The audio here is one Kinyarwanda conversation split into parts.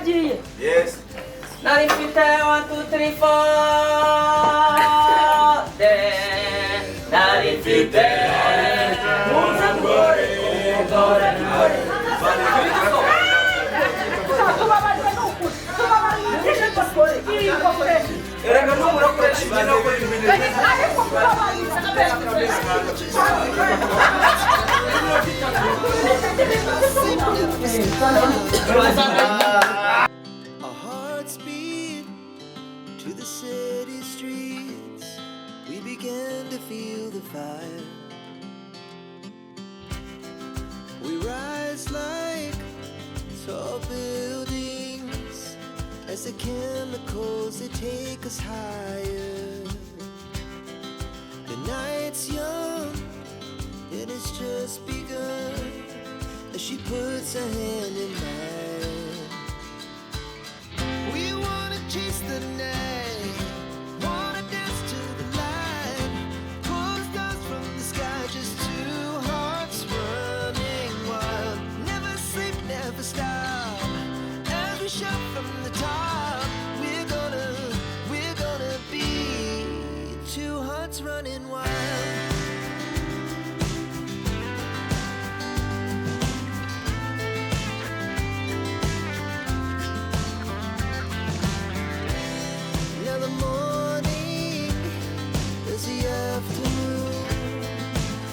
Twagiye. Yes. Nari mfite 1 2 3 4 nari mfite Our hearts beat to the city streets. We began to feel the fire. We rise like tall buildings as the chemicals they take us higher. The night's young and it's just begun as she puts her hand in mine. We wanna chase the night, wanna dance to the light, pull stars from the sky, just two hearts running wild. Never sleep, never stop, as we shout from the top. We're gonna be two hearts running wild. Now the morning is the afternoon.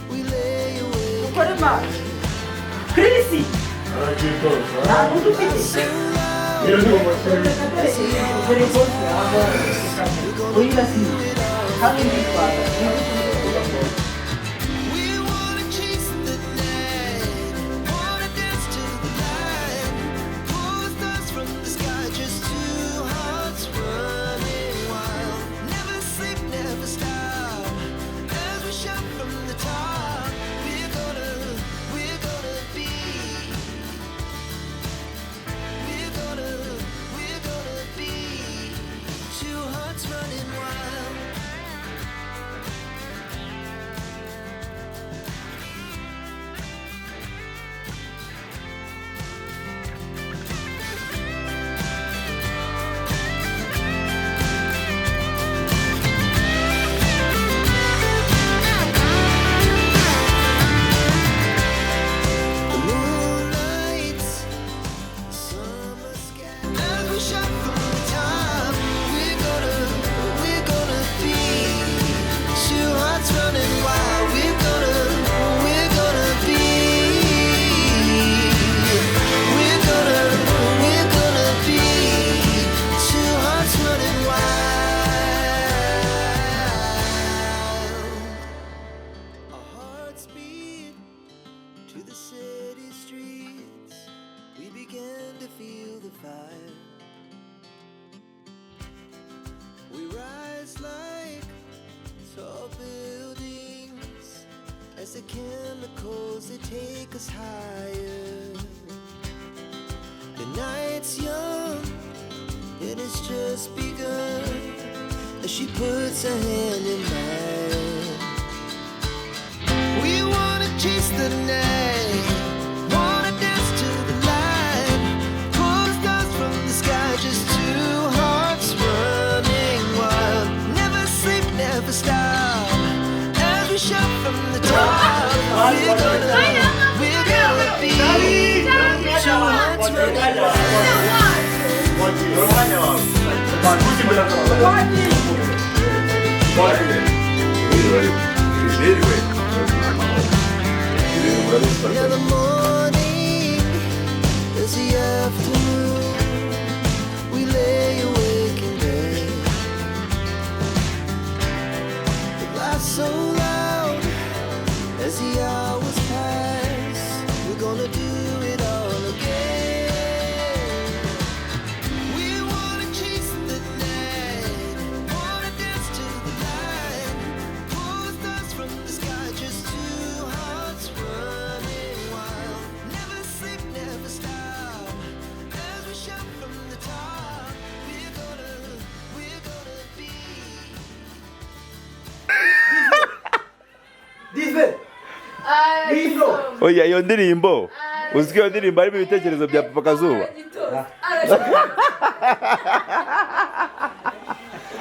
We lay awake. Crisi. We wanna chase the night, wanna dance to the light, pull stars from the sky, just two hearts running wild. Never sleep, never stop, as we shout from the top. We're gonna be, we're gonna be two hearts running wild. The moonlight's summer sky. As we shout from the top, we're gonna be two hearts running wild. We're gonna be, we're gonna be two hearts running wild. Our hearts beat to the city streets. We began to feel the fire. We rise like tall buildings as the chemicals they take us higher. The night's young and it's just begun as she puts her hand in mine. We wanna chase the night, wanna dance to the light, pull stars from the sky, just two hearts running wild. Never sleep, never stop, as we shout from the top. We're gonna be two hearts running Now the morning is the afternoon. We lay awake in bed. The laughs so loud as the hours pass. We're gonna do it all again. We wanna chase the night, wanna dance to the light, pull stars from the sky, just two hearts running wild. Never sleep, never stop, as we shout from the top. We're gonna be. Oya iyo ndirimbo uzwi iyo ndirimbo harimo ibitekerezo bya Papa Kazuba.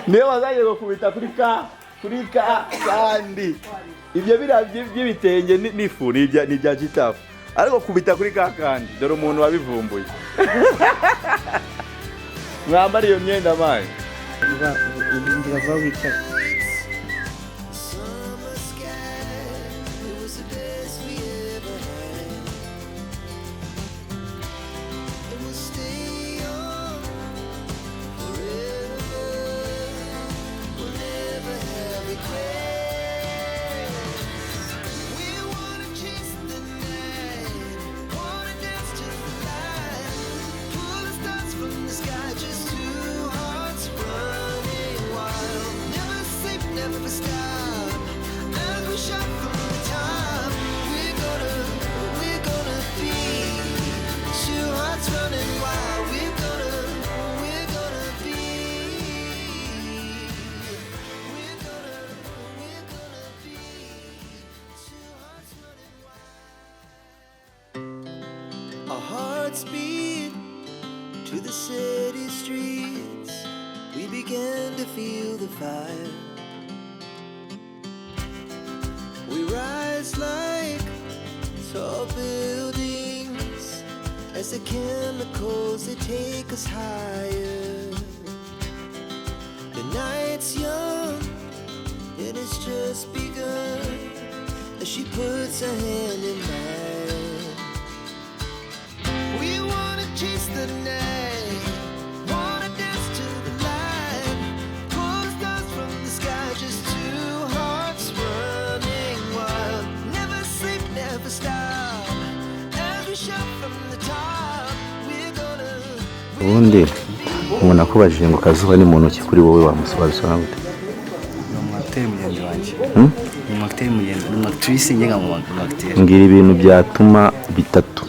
niyo wazanye gukubita kuri ka kandi ibyo biravye by'ibitenge n'ifu ni bya gitafu ariko kubita kuri ka kandi dore umuntu wabivumbuye mwambara iyo myenda mayi ndiravuga witaka Speed to the city streets, we began to feel the fire. We rise like tall buildings as the chemicals they take us higher. The night's young and it's just begun as she puts her hand in mine. We wanna chase the night, wanna dance to the light, pull the stars from the sky, just two hearts running wild. Never sleep, never stop, as we shout from the top. We're gonna. ubundi ubona ko bajije ngo kazuba ni muntu ki kuri wowe wamusobanura gute n'umwateri mugenzi wanje n'umwateri mugenzi n'umwactrice ngenga mu mwateri ngira ibintu byatuma bitatu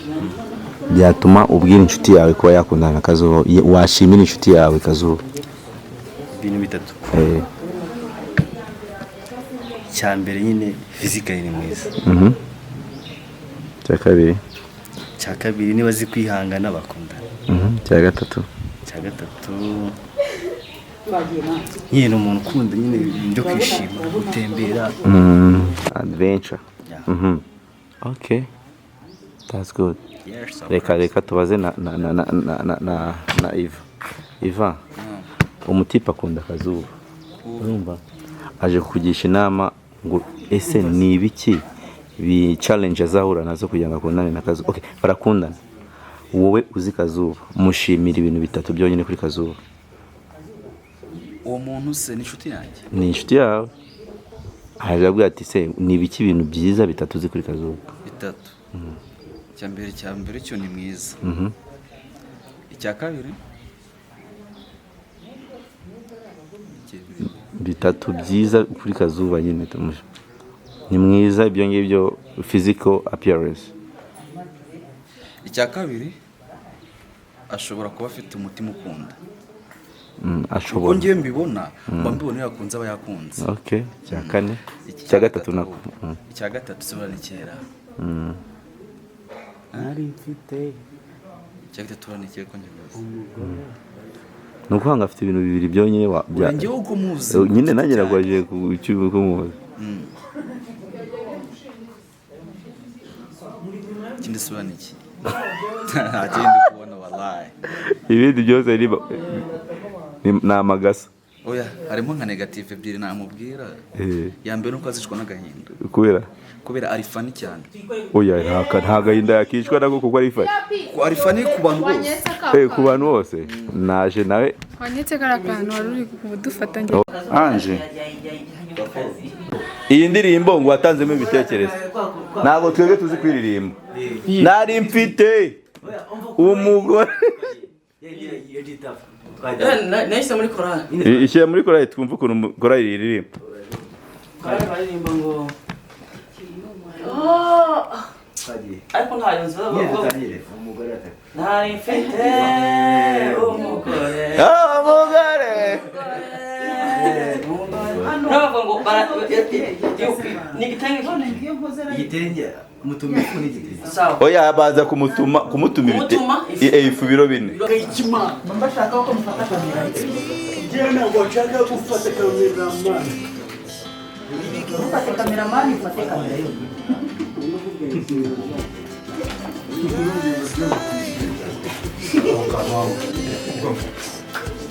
byatuma ubwira inshuti yawe kuba yakundana na Kazuba washimira inshuti yawe Kazuba ibintu bitatu cyambere nyine physically ni mwiza cyakabiri niba zi kwihangana bakundana cyagatu nyine umuntu ukunda nyine byo kwishima gutembera adventure okay that's good reka tubaze na Iva umutipa akunda Kazuba urumva aje kukugisha inama ngo ese ni ibiki bi challenge azahura nazo kugira ngo akundane na Kazuba okay barakundana wowe uzi Kazuba mushimira ibintu bitatu byonyine kuri Kazuba uwo muntu se ni inshuti yanjye ni inshuti yawe aje ati se ni ibiki ibintu byiza bitatu uzi kuri Kazuba bitatu cyambere cyo ni mwiza icyakabiri bitatu byiza kuri Kazuba nyine tumusha ni mwiza ibyo ngibyo physical appearance icyakabiri ashobora kuba afite umutima ukunda ashobora ngiye mbibona mbibona yakunze aba yakunze okay cyakane cyagatatu nako icyagatatu sobora ni kera ari mfite cyagatatu ni kera kongezo nuko hanga afite ibintu bibiri byonyine bya ngiye uko muzi nyine nanjye nagwaje ku cyubu ko muzi kindi sobora ni iki agende kubona wallahi ibindi byose ni amagasa oya harimo nka negative ebyiri namubwira ya mbere uko azishwa n'agahinda kubera ari fani cyane oya nta gahinda yakishwa nako kuko ari fani ko ari fani ku bantu bose ku bantu bose naje nawe wanyetse karakantu waruri kubudufatanye anje iyi ndirimbo ngo watanzemo ibitekerezo ntabwo twebwe tuzi kwiririmba nari mfite umugore nahise muri korali ishyira muri korali twumva ukuntu korali iririmba korali baririmba ngo ariko ntayo nzi nari mfite umugore n'abavuga ngo ni igitenge Mutuma ifu n'igiti. Sawa. Oya baza kumutuma ibite. Ifu biro bine. Ikimana. Mbashaka ko mufata kamera. Njyewe ntabwo nshaka gufata kameramani. Ufate kameramani, ufate kamera yo.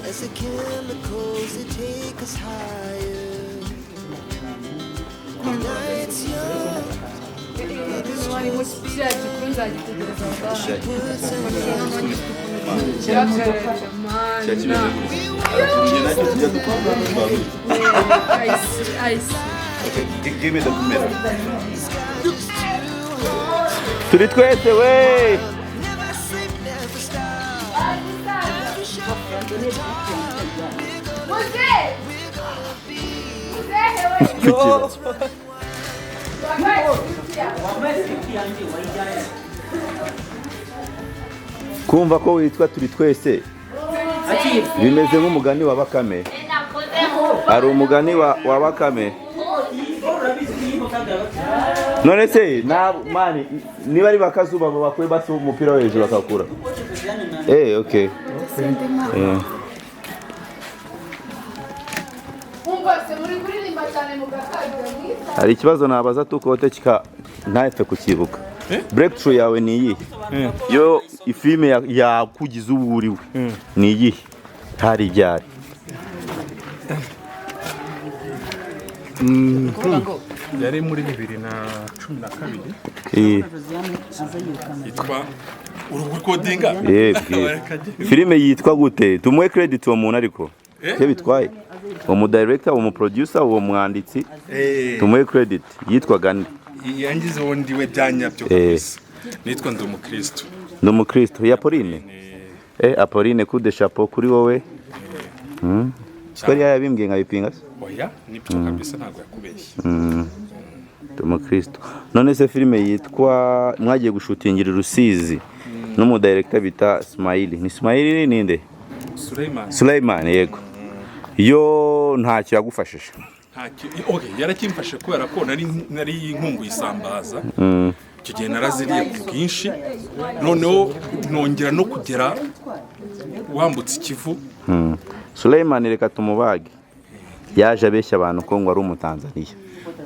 As the chemicals that take us higher. The night's young. Give me the camera. Turi twese we. Never sleep, never stop. Never shut Kumva ko witwa turi twese bimeze nk'umugani wa Bakame. Ari umugani wa Bakame. None se na mani niba ari bakazuba bakwe basi umupira wo hejuru bakakura. Okay. Hari ikibazo nabaza tukote kika ntapfe kukibuka. Breakthrough yawe ni iyi. Yo ifilme yakugize uburiwe. Ni iyi. Hari byari. Yari muri 2012. Yitwa Urukodinga. Filme yitwa gute? Tumuhe credit uwo muntu ariko. Ke bitwaye. Uwo director, uwo producer, uwo mwanditsi. Tumuhe credit. Yitwa gani? Yangize wondi we byanyabyo kabisa. Nitwa ndi umukristo. Ndi umukristo ya Apolline. Apolline kude chapeau kuri wowe. Twari yabimbwiye nkabipinga. Oya, nibyo kabisa ntago yakubeshye. Ndi umukristo. None se filme yitwa mwagiye gushutingira Rusizi. N'umu director bita Smile. Ni Smile ninde? Sulaiman yego. Yo ntacyo yagufashije. Okay, yarakimfashe kubera ko nari inkungu isambaza. Icyo gihe naraziriye ku bwinshi. Noneho nongera no kugera wambutse Ikivu. Sulaiman reka tumubage. Yaje abeshya abantu ko ngo ari umutanzania.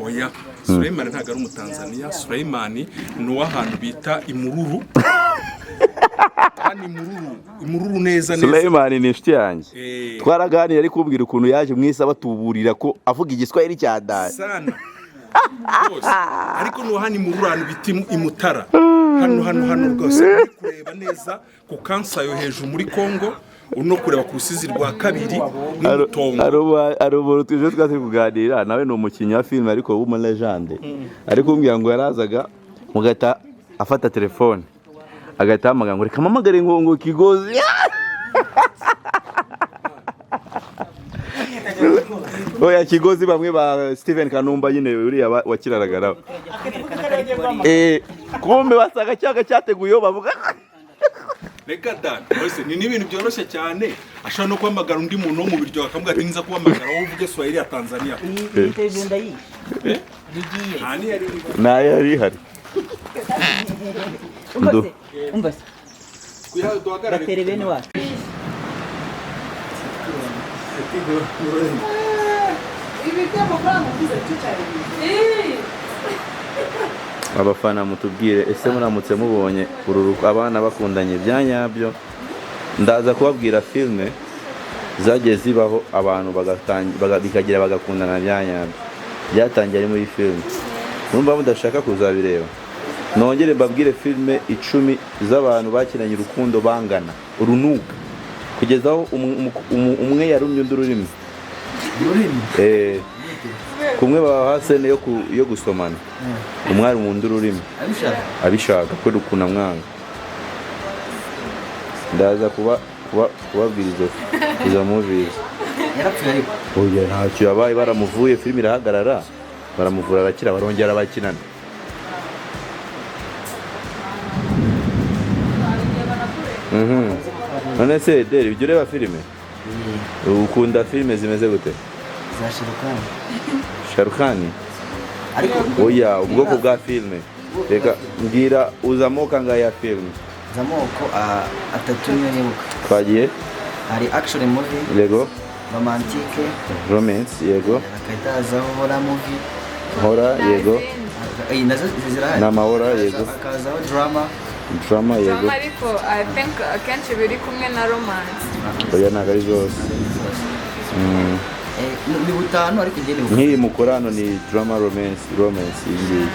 Oya, Sulaiman ntago ari umutanzania. Sulaiman ni wahantu bita Imururu. Imururu neza. Sulaiman ni inshuti yanjye. Twaraganira ari kubwira ukuntu yaje mwisa batuburira ko avuga igiswahili cya dai. Sana. Ariko no hani Imururu biti Imutara. Hano rwose kureba neza ku kansa yo hejuru muri Kongo. Uno kureba ku Rusizi rwa kabiri n'Urutongo. Aruboro tuje twase kuganira nawe no umukinnyi wa film ariko w'umu legende. Ariko umbwira ngo yarazaga mugata afata telefone. Agahita amaga ngo reka mamagare ngo Kigozi. Oya Kigozi bamwe ba Steven Kanumba nyine uriya wakiraragara. Kumbe basaga cyaga cyateguye bavuga. Reka dan, bose ni ibintu byoroshye cyane. Ashaka no kwamagara undi muntu wo mu biryo akamubwira ati nza kwamagara wowe uvuge Swahili ya Tanzania. Itejenda yi. Nigiye. Nari hari. Umbase. Batere bene wacu. Abafana mutubwire ese muramutse mubonye ururuko abana bakundanye byanyabyo ndaza kubabwira filme zagiye zibaho abantu bikagira bagakundana byanyabyo byatangiye muri filme numva mudashaka kuzabireba nongere mbabwire filme 10 z'abantu bakinanye urukundo bangana urunuka kugezaho umwe yarumye undi ururimi kumwe bahasene yo gusomana umwari mu ndu ururimi abishaka ko rukuna mwanga ndaza kubabwira izo movies yarapfuye oya ntacyo yabaye baramuvuye film irahagarara baramuvura arakira barongera bakinana none se deri ujye ureba filime ukunda filime zimeze gute za Shirukani Sharukani ariko oya ubwoko bwa filime reka mbwira uzamoko angahe ya film zamoko atatu niyo nibuka. twagiye Hari action movie, yego romantique, romance yego akahitazaho horror movie, horror yego nazo zirahari. n'amahora yego Akazaho drama. drama yego ariko I think akenshi biri kumwe na romance. oya ntabwo ari zose Ni butanu ariko njye ni nk'iyi mukora hano ni drama romance iyi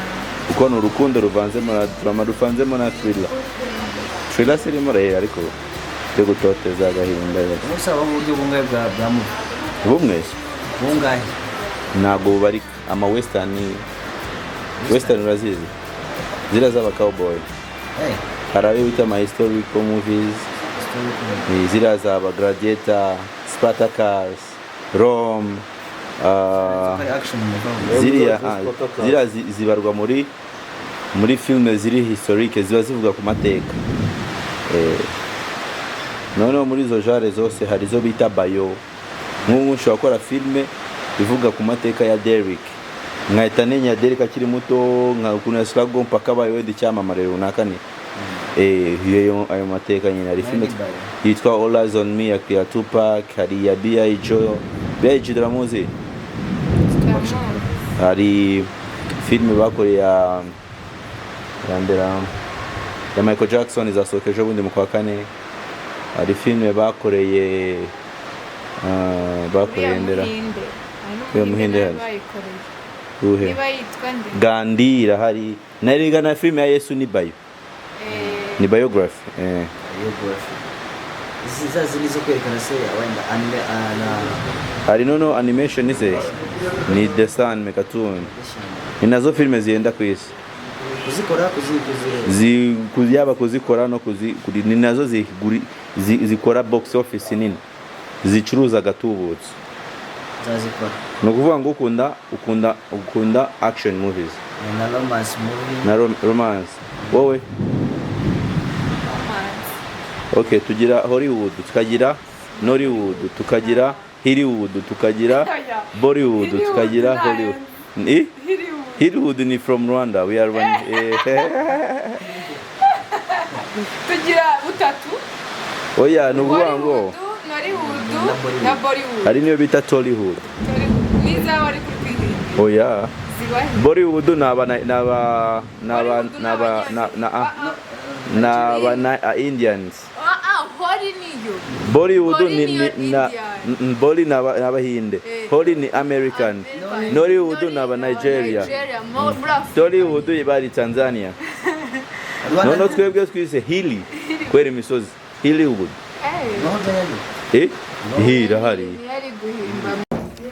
kuko ni urukundo ruvanzemo na drama ruvanzemo na thriller sirimo rero ariko yo gutoteza agahinda usaba uburyo bungahe bwa movie. bumwe Bungahe? ntabwo bubarika ama western urazizi zira z'aba cowboy hari abe bita ama historical movies zira z'aba gladiator, Spartacus, Rome, ziriya zibarwa muri filime ziri historique ziba zivuga ku mateka. Noneho muri izo genre zose hari izo bita bayo. Nk'ubu nshobora gukora filime ivuga ku mateka ya Derrick, nkahita nenya Derrick akiri muto, nk'ukuntu yasirago mpaka abaye wenda icyamamare runaka ni ayo mateka nyine. Hari filime yitwa All Eyes on Me ya Tupac, hari ya B.I.G turamuzi. Hari filime bakoreye ya Michael Jackson izasohoka ejo bundi mu kwa kane. Hari filime bakoreye ndera yo muhinde hari uhe Gandhi irahari. Nariga na filime ya Yesu ni ni biography zizo kwerekana se wenda anime hari nono animation ize ni The Sun cartoon ni nazo filime zienda ku isi kuzikora yaba kuzikora no ni nazo zikora box office nini zicuruza gatubutse zazikora. No kuvuga ngo ukunda action movies Na romance movie. na romance. Wowe okay, tugira Hollywood, tukagira Nollywood, tukagira Hollywood, tukagira Bollywood, tukagira Hollywood. Hollywood ni from Rwanda. We are one. Tugira butatu. Oya, nuvuga ngo Nollywood na Bollywood. hari niyo bita Tollywood. Niza wari kuri Oya. Bollywood na Indians. Holi niyo. Bollywood ni Bolly n'abahinde. Holi ni American. Nollywood n'aba Nigeria. Tollywood bari Tanzania. Nono twebwe twise Hili kwera imisozi. Hollywood. Hira hari.